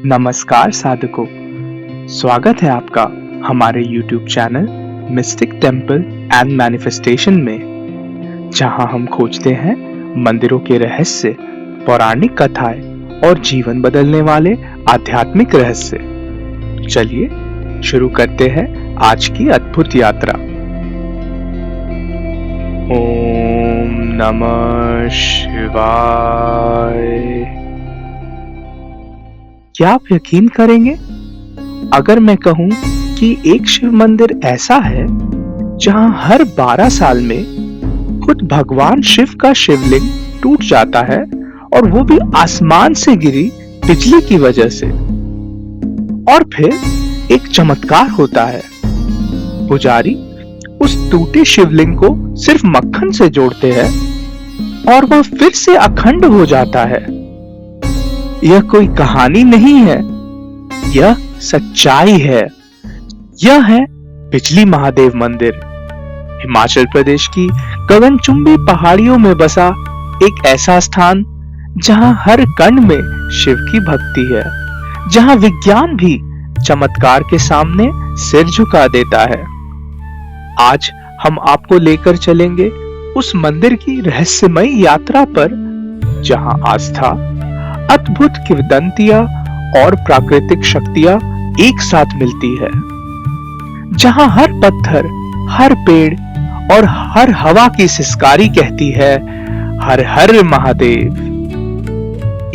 नमस्कार साधकों, स्वागत है आपका हमारे YouTube channel mistake temple and manifestation में, जहां हम खोजते हैं मंदिरों के रहस्य, पौराणिक कथाएं और जीवन बदलने वाले आध्यात्मिक रहस्य। चलिए शुरू करते हैं आज की अद्भुत यात्रा। ओम नमः शिवाय। क्या आप यकीन करेंगे अगर मैं कहूं कि एक शिव मंदिर ऐसा है जहां हर 12 साल में खुद भगवान शिव का शिवलिंग टूट जाता है, और वो भी आसमान से गिरी बिजली की वजह से। और फिर एक चमत्कार होता है, पुजारी उस टूटे शिवलिंग को सिर्फ मक्खन से जोड़ते हैं और वह फिर से अखंड हो जाता है। यह कोई कहानी नहीं है, यह सच्चाई है। यह है बिजली महादेव मंदिर, हिमाचल प्रदेश की गगनचुंबी पहाड़ियों में बसा एक ऐसा स्थान जहां हर कण में शिव की भक्ति है, जहां विज्ञान भी चमत्कार के सामने सिर झुका देता है। आज हम आपको लेकर चलेंगे उस मंदिर की रहस्यमयी यात्रा पर, जहां आस्था, अद्भुत किंवदंतियां और प्राकृतिक शक्तियां एक साथ मिलती है, जहां हर पत्थर, हर पेड़ और हर हवा की सिसकारी कहती है, हर हर महादेव।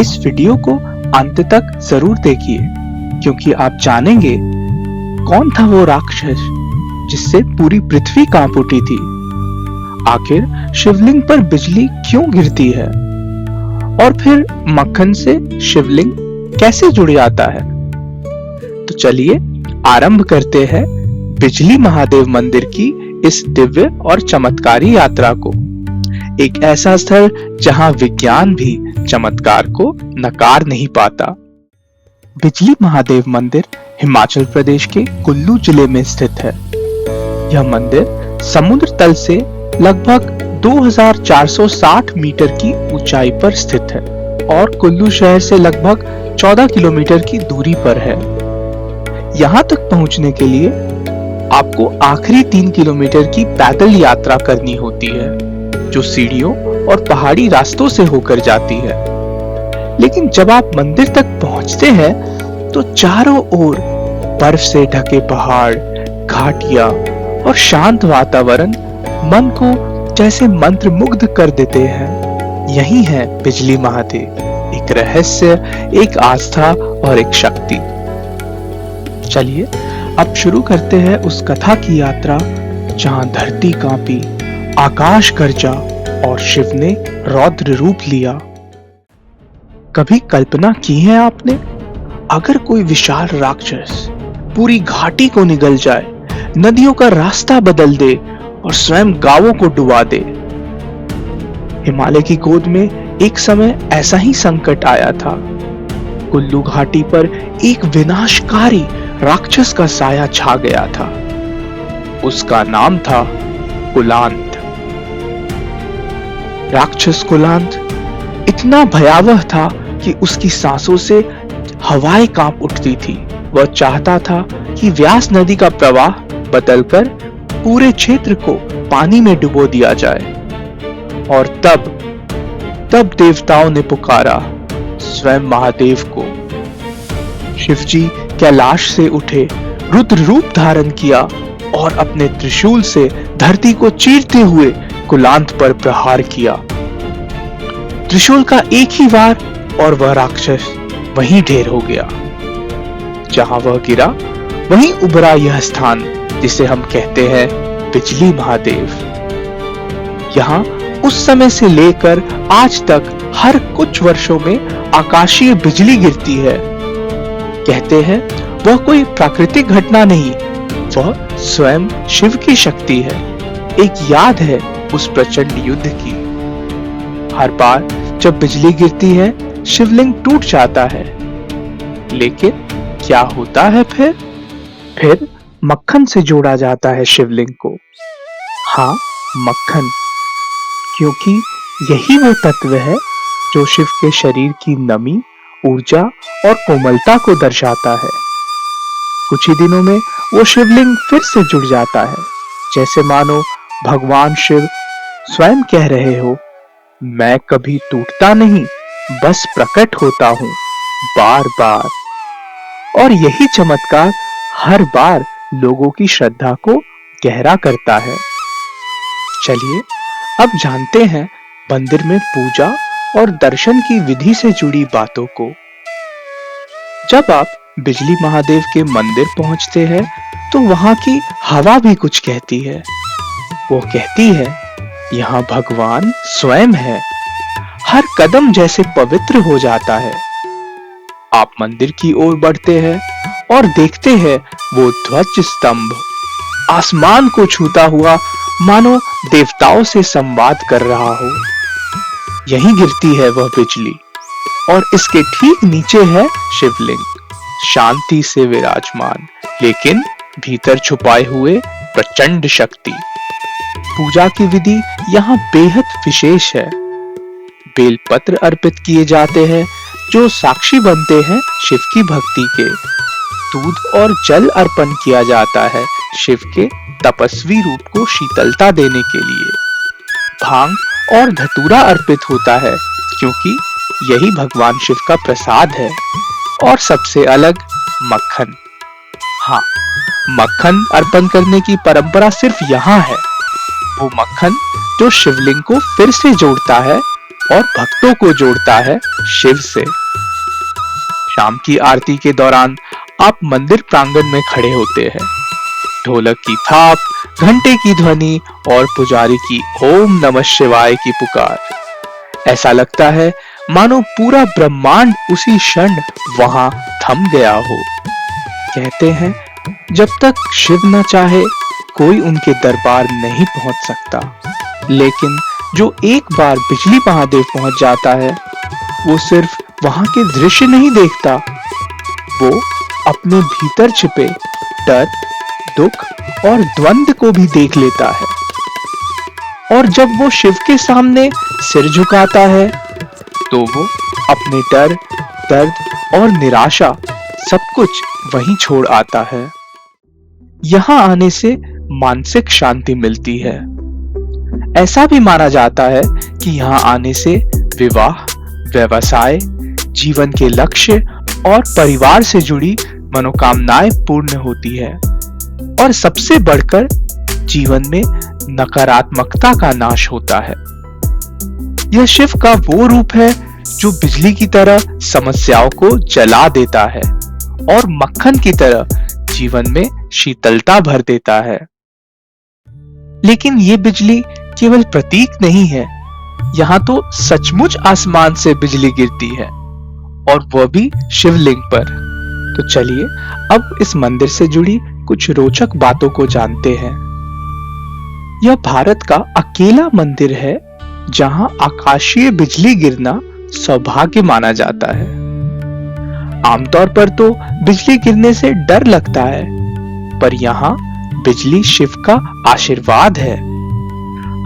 इस वीडियो को अंत तक जरूर देखिए, क्योंकि आप जानेंगे कौन था वो राक्षस जिससे पूरी पृथ्वी कांप उठी थी। आखिर शिवलिंग पर बिजली क्यों गिरती है, और फिर मक्खन से शिवलिंग कैसे जुड़ जाता है। तो चलिए आरंभ करते हैं बिजली महादेव मंदिर की इस दिव्य और चमत्कारी यात्रा को। एक ऐसा स्थल जहां विज्ञान भी चमत्कार को नकार नहीं पाता। बिजली महादेव मंदिर हिमाचल प्रदेश के कुल्लू जिले में स्थित है। यह मंदिर समुद्र तल से लगभग 2460 मीटर की ऊंचाई पर स्थित है और कुल्लू शहर से लगभग 14 किलोमीटर की दूरी पर है। यहां तक पहुंचने के लिए आपको आखिरी 3 किलोमीटर की पैदल यात्रा करनी होती है, जो सीढ़ियों और पहाड़ी रास्तों से होकर जाती है। लेकिन जब आप मंदिर तक पहुंचते हैं तो चारों ओर बर्फ से ढके पहाड़, घाटियां और शांत वातावरण मन को जैसे मंत्रमुग्ध कर देते हैं। यही है बिजली महादेव, एक रहस्य, एक आस्था और एक शक्ति। चलिए अब शुरू करते हैं उस कथा की यात्रा जहां धरती कांपी, आकाश गरजा और शिव ने रौद्र रूप लिया। कभी कल्पना की है आपने, अगर कोई विशाल राक्षस पूरी घाटी को निगल जाए, नदियों का रास्ता बदल दे और स्वयं गांवों को डुबा दे। हिमालय की गोद में एक समय ऐसा ही संकट आया था। कुल्लू घाटी पर एक विनाशकारी राक्षस का साया छा गया था। उसका नाम था कुलांत। राक्षस कुलांत इतना भयावह था कि उसकी सांसों से हवाएं कांप उठती थी। वह चाहता था कि व्यास नदी का प्रवाह बदलकर पूरे क्षेत्र को पानी में डुबो दिया जाए। और तब देवताओं ने पुकारा स्वयं महादेव को। शिवजी कैलाश से उठे, रुद्र रूप धारण किया और अपने त्रिशूल से धरती को चीरते हुए कुलांत पर प्रहार किया। त्रिशूल का एक ही वार और वह राक्षस वहीं ढेर हो गया। जहां वह गिरा वहीं उभरा यह स्थान जिसे हम कहते हैं बिजली महादेव। यहाँ उस समय से लेकर आज तक हर कुछ वर्षों में आकाशीय बिजली गिरती है। कहते हैं वह कोई प्राकृतिक घटना नहीं, वह स्वयं शिव की शक्ति है। एक याद है उस प्रचंड युद्ध की। हर बार जब बिजली गिरती है, शिवलिंग टूट जाता है। लेकिन क्या होता है फिर मक्खन से जोड़ा जाता है शिवलिंग को। हाँ, मक्खन, क्योंकि यही वो तत्व है जो शिव के शरीर की नमी ऊर्जा और कोमलता को दर्शाता है। कुछ ही दिनों में वो शिवलिंग फिर से जुड़ जाता है, जैसे मानो भगवान शिव स्वयं कह रहे हो, मैं कभी टूटता नहीं, बस प्रकट होता हूं बार बार। और यही चमत्कार हर बार लोगों की श्रद्धा को गहरा करता है। चलिए अब जानते हैं मंदिर में पूजा और दर्शन की विधि से जुड़ी बातों को। जब आप बिजली महादेव के मंदिर पहुंचते हैं तो वहां की हवा भी कुछ कहती है। वो कहती है, यहाँ भगवान स्वयं है। हर कदम जैसे पवित्र हो जाता है। आप मंदिर की ओर बढ़ते हैं और देखते हैं वो ध्वज स्तंभ आसमान को छूता हुआ मानो देवताओं से संवाद कर रहा हो। यहीं गिरती है वह बिजली और इसके ठीक नीचे है शिवलिंग, शांति से विराजमान, लेकिन भीतर छुपाए हुए प्रचंड शक्ति। पूजा की विधि यहाँ बेहद विशेष है। बेलपत्र अर्पित किए जाते हैं जो साक्षी बनते हैं शिव की भक्ति के। दूध और जल अर्पण किया जाता है शिव के तपस्वी रूप को शीतलता देने के लिए। भांग और धतूरा अर्पित होता है क्योंकि यही भगवान शिव का प्रसाद है। और सबसे अलग मक्खन। हाँ, मक्खन अर्पण करने की परंपरा सिर्फ यहाँ है। वो मक्खन जो शिवलिंग को फिर से जोड़ता है और भक्तों को जोड़ता है शिव से। शाम की आरती के दौरान आप मंदिर प्रांगण में खड़े होते हैं। ढोलक की थाप, घंटे की ध्वनि और पुजारी की ओम नमः शिवाय की पुकार। ऐसा लगता है मानो पूरा ब्रह्मांड उसी क्षण वहां थम गया हो। कहते हैं जब तक शिव न चाहे कोई उनके दरबार नहीं पहुंच सकता, लेकिन जो एक बार बिजली महादेव पहुंच जाता है वो सिर्फ वहां के दृश्य नहीं देखता, वो अपने भीतर छिपे डर, दुख और द्वंद्व को भी देख लेता है। और जब वो शिव के सामने सिर झुकाता है तो वो अपने डर, दर्द और निराशा सब कुछ वहीं छोड़ आता है। यहां आने से मानसिक शांति मिलती है। ऐसा भी माना जाता है कि यहाँ आने से विवाह, व्यवसाय, जीवन के लक्ष्य और परिवार से जुड़ी मनोकामनाएं पूर्ण होती है। और सबसे बढ़कर जीवन में नकारात्मकता का नाश होता है। यह शिव का वो रूप है जो बिजली की तरह समस्याओं को जला देता है और मक्खन की तरह जीवन में शीतलता भर देता है। लेकिन ये बिजली केवल प्रतीक नहीं है, यहाँ तो सचमुच आसमान से बिजली गिरती है और वह भी शिवलिंग पर। तो चलिए अब इस मंदिर से जुड़ी कुछ रोचक बातों को जानते हैं। यह भारत का अकेला मंदिर है जहां आकाशीय बिजली गिरना सौभाग्य माना जाता है। आमतौर पर तो बिजली गिरने से डर लगता है, पर यहाँ बिजली शिव का आशीर्वाद है।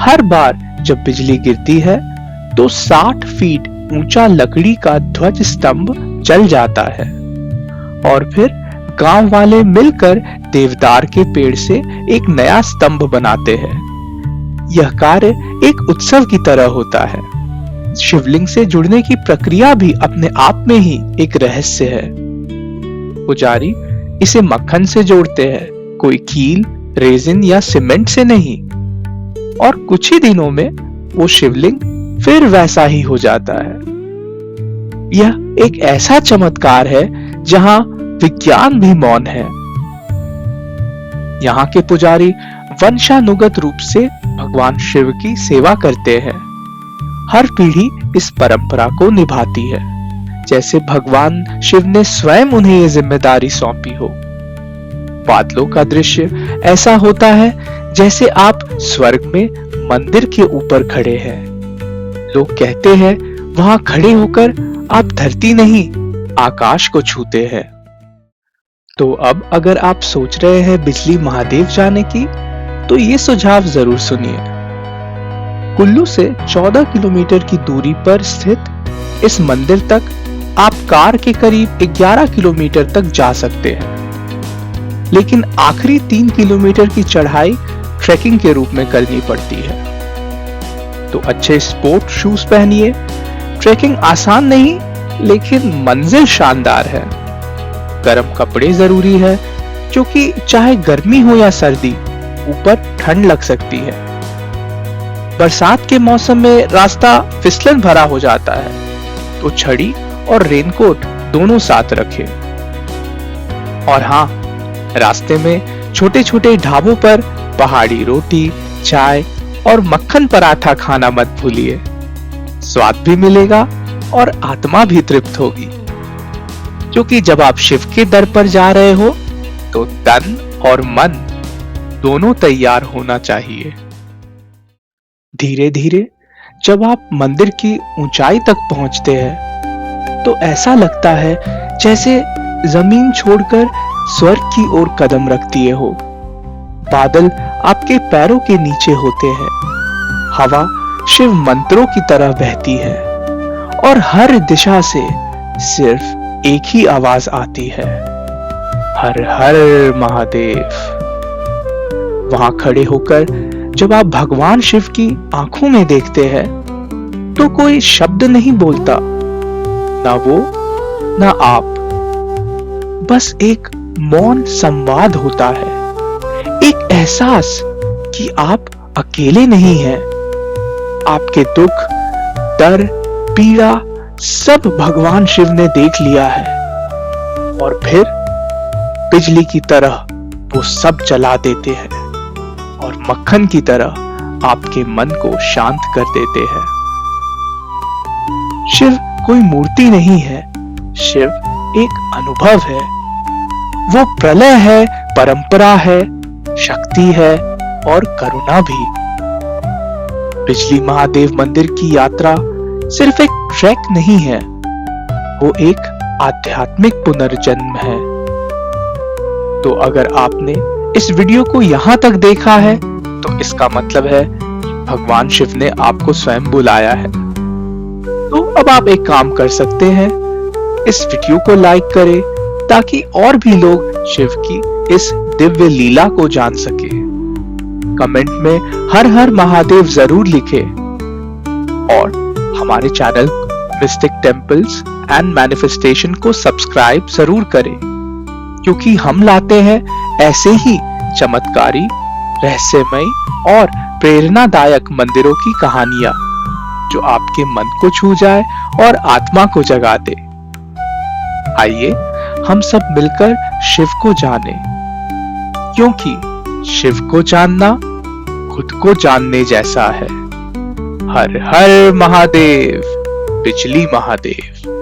हर बार जब बिजली गिरती है तो 60 फीट ऊंचा लकड़ी का ध्वज स्तंभ जल जाता है और फिर गांव वाले मिलकर देवदार के पेड़ से एक नया स्तंभ बनाते हैं। यह कार्य एक उत्सव की तरह होता है। शिवलिंग से जुड़ने की प्रक्रिया भी अपने आप में ही एक रहस्य है। पुजारी इसे मक्खन से जोड़ते हैं, कोई कील, रेजिन या सीमेंट से नहीं। और कुछ ही दिनों में वो शिवलिंग फिर वैसा ही हो जाता है। यह एक ऐसा चमत्कार है जहां विज्ञान भी मौन है। यहाँ के पुजारी वंशानुगत रूप से भगवान शिव की सेवा करते हैं। हर पीढ़ी इस परंपरा को निभाती है, जैसे भगवान शिव ने स्वयं उन्हें ये जिम्मेदारी सौंपी हो। बादलों का दृश्य ऐसा होता है जैसे आप स्वर्ग में मंदिर के ऊपर खड़े हैं। लोग कहते हैं वहां खड़े होकर आप धरती नहीं, आकाश को छूते हैं। तो अब अगर आप सोच रहे हैं बिजली महादेव जाने की, तो ये सुझाव जरूर सुनिए। कुल्लू से 14 किलोमीटर की दूरी पर स्थित इस मंदिर तक आप कार के करीब 11 किलोमीटर तक जा सकते हैं, लेकिन आखिरी 3 किलोमीटर की चढ़ाई ट्रैकिंग के रूप में करनी पड़ती है। तो अच्छे स्पोर्ट शूज पहनिए। ट्रैकिंग आसान नहीं, लेकिन मंजिल शानदार है। गर्म कपड़े जरूरी है, क्योंकि चाहे गर्मी हो या सर्दी, ऊपर ठंड लग सकती है। बरसात के मौसम में रास्ता फिसलन भरा हो जाता है, तो छड़ी और रेनकोट दोनों साथ रखें। और हाँ, रास्ते में छोटे छोटे ढाबों पर पहाड़ी रोटी, चाय और मक्खन पराठा खाना मत भूलिए। स्वाद भी मिलेगा और आत्मा भी तृप्त होगी, क्योंकि जब आप शिव के दर पर जा रहे हो तो तन और मन दोनों तैयार होना चाहिए। धीरे धीरे जब आप मंदिर की ऊंचाई तक पहुंचते हैं, तो ऐसा लगता है जैसे जमीन छोड़कर स्वर्ग की ओर कदम रख दिए हो। बादल आपके पैरों के नीचे होते हैं, हवा शिव मंत्रों की तरह बहती है और हर दिशा से सिर्फ एक ही आवाज आती है, हर हर महादेव। वहां खड़े होकर जब आप भगवान शिव की आंखों में देखते हैं, तो कोई शब्द नहीं बोलता, ना वो ना आप, बस एक मौन संवाद होता है। एक एहसास कि आप अकेले नहीं हैं। आपके दुख, डर, पीड़ा सब भगवान शिव ने देख लिया है, और फिर बिजली की तरह वो सब जला देते हैं और मक्खन की तरह आपके मन को शांत कर देते हैं। शिव कोई मूर्ति नहीं है, शिव एक अनुभव है। वो प्रलय है, परंपरा है, शक्ति है और करुणा भी। बिजली महादेव मंदिर की यात्रा सिर्फ एक ट्रैक नहीं है, वो एक आध्यात्मिक पुनर्जन्म है। तो अगर आपने इस वीडियो को यहां तक देखा है, तो इसका मतलब है भगवान शिव ने आपको स्वयं बुलाया है। तो अब आप एक काम कर सकते हैं, इस वीडियो को लाइक करें, ताकि और भी लोग शिव की इस दिव्य लीला को जान सके। कमेंट में हर हर महादेव जरूर लिखें और हमारे channel mistake temples and manifestation को सब्सक्राइब जरूर करें, क्योंकि हम लाते हैं ऐसे ही चमत्कारी, रहस्यमयी और प्रेरणादायक मंदिरों की कहानियां, जो आपके मन को छू जाए और आत्मा को जगा दे। आइए हम सब मिलकर शिव को जाने, क्योंकि शिव को जानना खुद को जानने जैसा है। हर हर महादेव, बिजली महादेव।